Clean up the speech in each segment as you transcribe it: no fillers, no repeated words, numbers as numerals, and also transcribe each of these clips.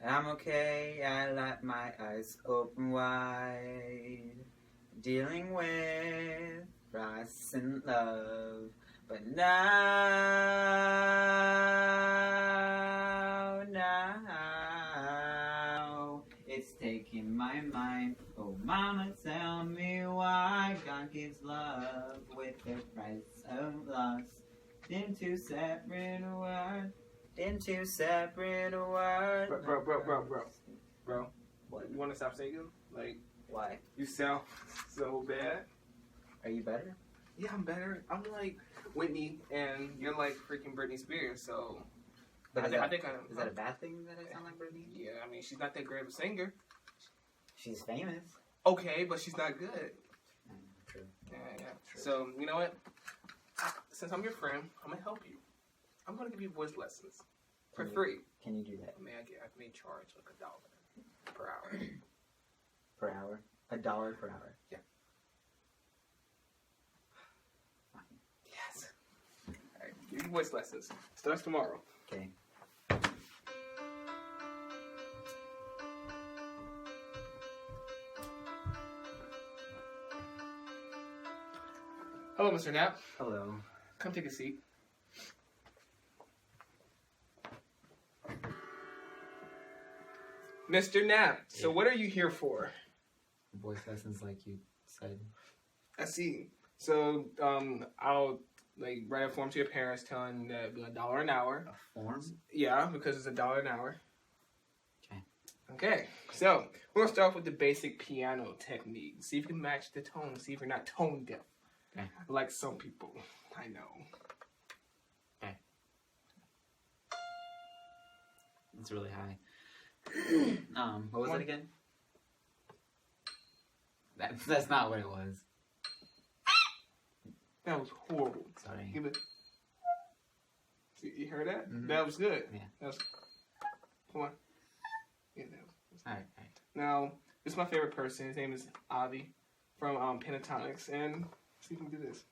I'm okay, I let my eyes open wide. Dealing with price and love. But now, it's taking my mind. Oh, mama, tell me why God gives love with the price of loss. Into separate words. Into separate words. Bro. What? You want to stop singing? Like, Why? you sound so bad. Are you better? Yeah, I'm better. I'm like Whitney, and you're like freaking Britney Spears, so... But I think is that a bad thing that I sound like Britney? Yeah, I mean, she's not that great of a singer. She's famous. Okay, but she's not good. True. Yeah. True. So, you know what? Since I'm your friend, I'm going to help you. I'm going to give you voice lessons for free. Can you do that? I may charge like $1 per hour. Per hour? $1 per hour? Yeah. Yes. Alright, give you voice lessons. Starts tomorrow. Okay. Hello, Mr. Knapp. Hello. Come take a seat. Mr. Knapp, so what are you here for? Voice lessons like you said. I see. So, I'll like write a form to your parents telling that it'll be $1 an hour. A form? Yeah, because it's $1 an hour. Okay. Okay, so we're gonna start off with the basic piano technique. See if you can match the tone. See if you're not tone deaf. Okay. Like some people, I know. Okay. It's really high. What was it again? That's not what it was. That was horrible. Sorry. Give it. You heard that? Mm-hmm. That was good. Yeah. That was. Come on. Yeah, that was. Alright. Now, this is my favorite person. His name is Avi from Pentatonics, and see if we can do this.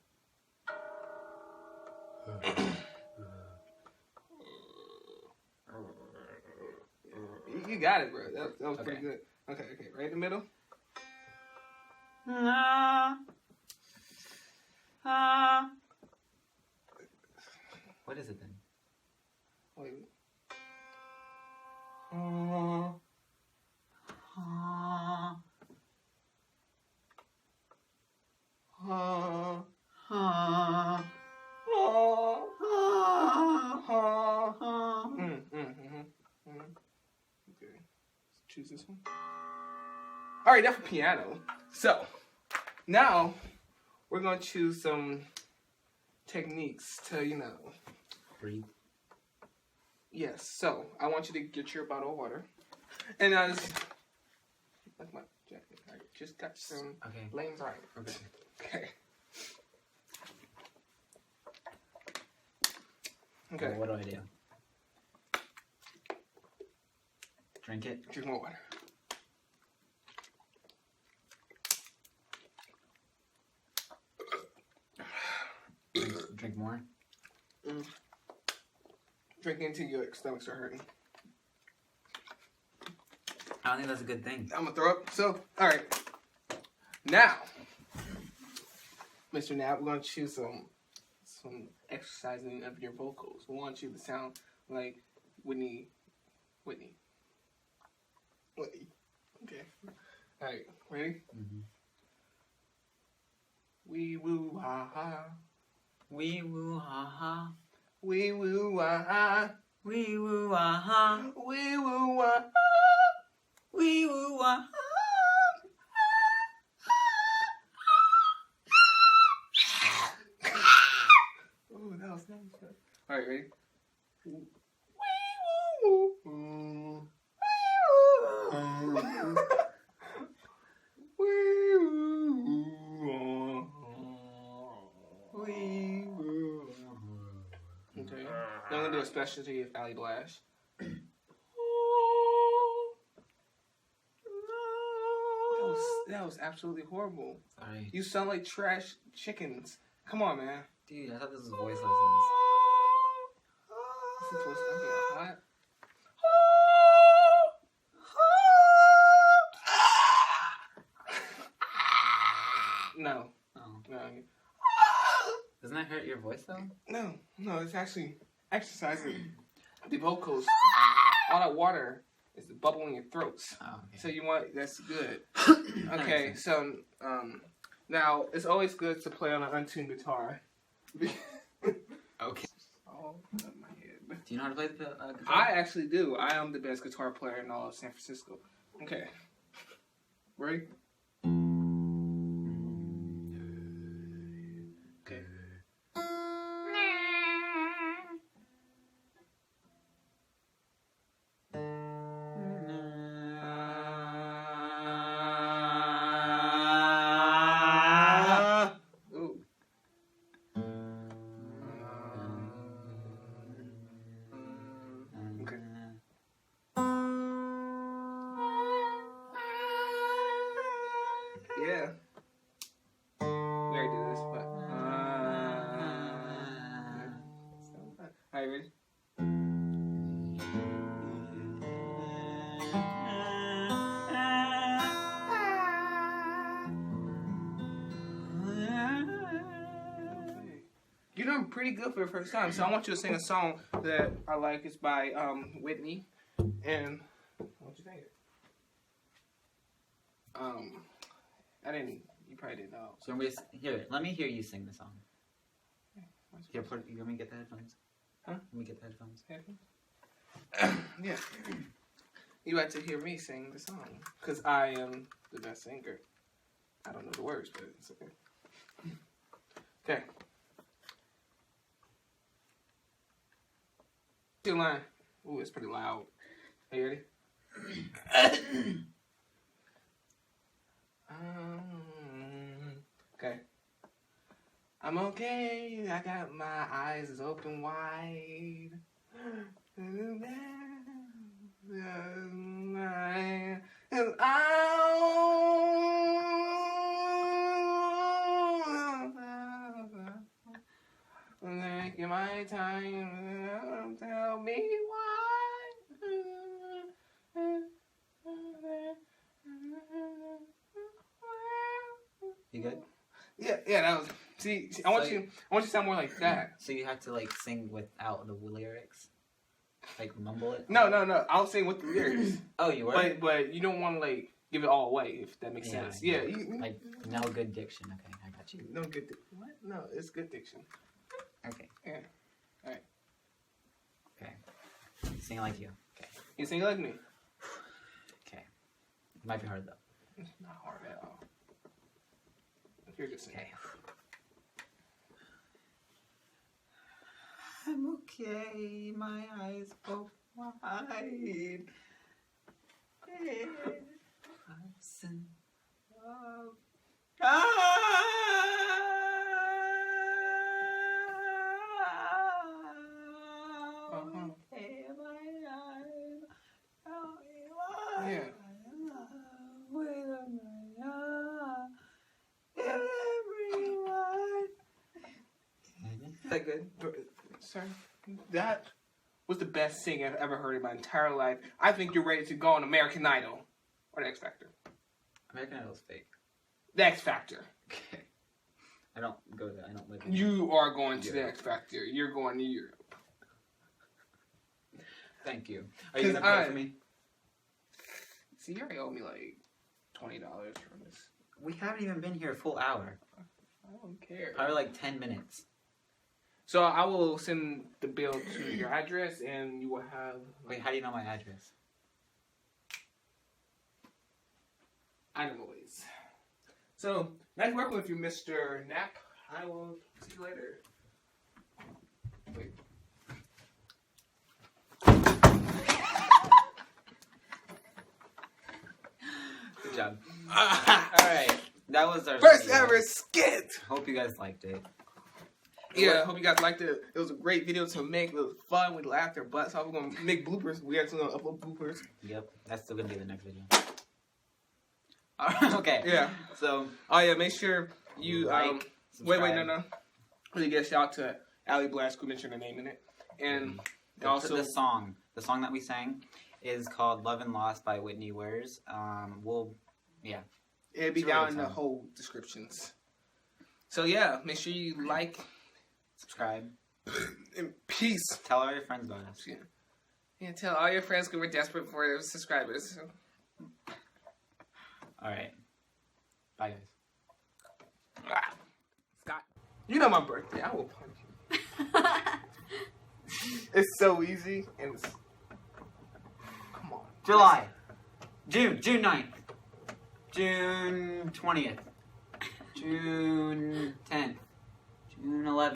You got it, bro. That was pretty good. Okay, right in the middle. What is it then? Wait. Okay, let's choose this one. All right, that's for piano. So now we're gonna choose some techniques to, Breathe. Yes. So I want you to get your bottle of water, and just like my jacket. All right, just touch some lanes right. Okay. Okay. Well, what do I do? Drink it? Drink more water. Drink more? Drink until your stomachs are hurting. I don't think that's a good thing. I'm gonna throw up. So, all right. Now, Mr. Knapp, we're gonna choose some exercising of your vocals. We want you to sound like Whitney. Okay. All right. Ready? Mm-hmm. Wee woo ha ha. Wee woo ha ha. Wee woo ha ha. Wee woo ha ha. Wee woo ha ha. Wee woo ha ha. Oh, that was nice. All right, ready? Wee woo woo. Okay. Now I'm gonna do a specialty of Balash. That was absolutely horrible. Sorry. You sound like trash chickens. Come on, man. Dude, I thought this was voice lessons. This is supposed to get hot. like, Doesn't that hurt your voice though? no, it's actually exercising the vocals. All that water is bubbling in your throats. Oh, okay. So that's good. Okay, so now it's always good to play on an untuned guitar. Okay. Oh, my head. Do you know how to play the guitar? I actually do. I am the best guitar player in all of San Francisco. Okay. Ready? Okay. Ooh. Okay. Yeah. We already did this, but Are you ready? You're doing pretty good for the first time, so I want you to sing a song that I like. It's by Whitney, and what you think? You probably didn't know. So here, let me hear you sing the song. Here, you want me to get the headphones? Huh? Let me get the headphones. Yeah. You like to hear me sing the song, because I am the best singer. I don't know the words, but it's okay. Okay. Two line. Ooh, it's pretty loud. Are you ready? Okay. I'm okay. I got my eyes open wide. And I'm taking my time. Tell me why. You good? Yeah, that was. See, I want you to sound more like that. So you have to like sing without the lyrics, like mumble it. No. I'll sing with the lyrics. Oh, you were. But you don't want to like give it all away, if that makes sense. Yeah. Like no good diction. Okay, I got you. No good. What? No, it's good diction. Okay. Yeah. All right. Okay. Sing like you. Okay. You sing like me. Okay. It might be hard though. It's not hard at all. You're just singing. Okay. I'm okay, my eyes open wide. Listen. Okay, my eyes. Yeah. Is that good? Sir, that was the best singing I've ever heard in my entire life. I think you're ready to go on American Idol or the X Factor. American Idol's fake. The X Factor. Okay. I don't go there. I don't live in You are going to the X Factor. You're going to Europe. Thank you. Are you going to pay for me? See, you already owe me like $20 for this. We haven't even been here a full hour. I don't care. Probably like 10 minutes. So I will send the bill to your address, and you will have. Wait, how do you know my address? I know ways. So nice working with you, Mr. Knapp. I will see you later. Wait. Good job. Alright. That was our First video. ever skit. Hope you guys liked it. Yeah, I hope you guys liked it. It was a great video to make. It was fun. We laughed our butts off. We're going to make bloopers. We actually going to upload bloopers. Yep. That's still going to be the next video. Okay. Yeah. So. Oh, yeah. Make sure you. Like, wait, no. Really get a shout out to Allie Blash, who mentioned her name in it. And also. The song that we sang is called Love and Lost by Whitney Woerz. Yeah. It'll be down in the whole descriptions. So yeah, make sure you like, Subscribe. and peace. Tell all your friends about us. Yeah. Yeah, tell all your friends because we're desperate for subscribers. Alright. Bye, guys. Scott. You know my birthday. I will punch you. It's so easy and it's... Come on. July. June 9th. June 20th. June 10th. June 11th.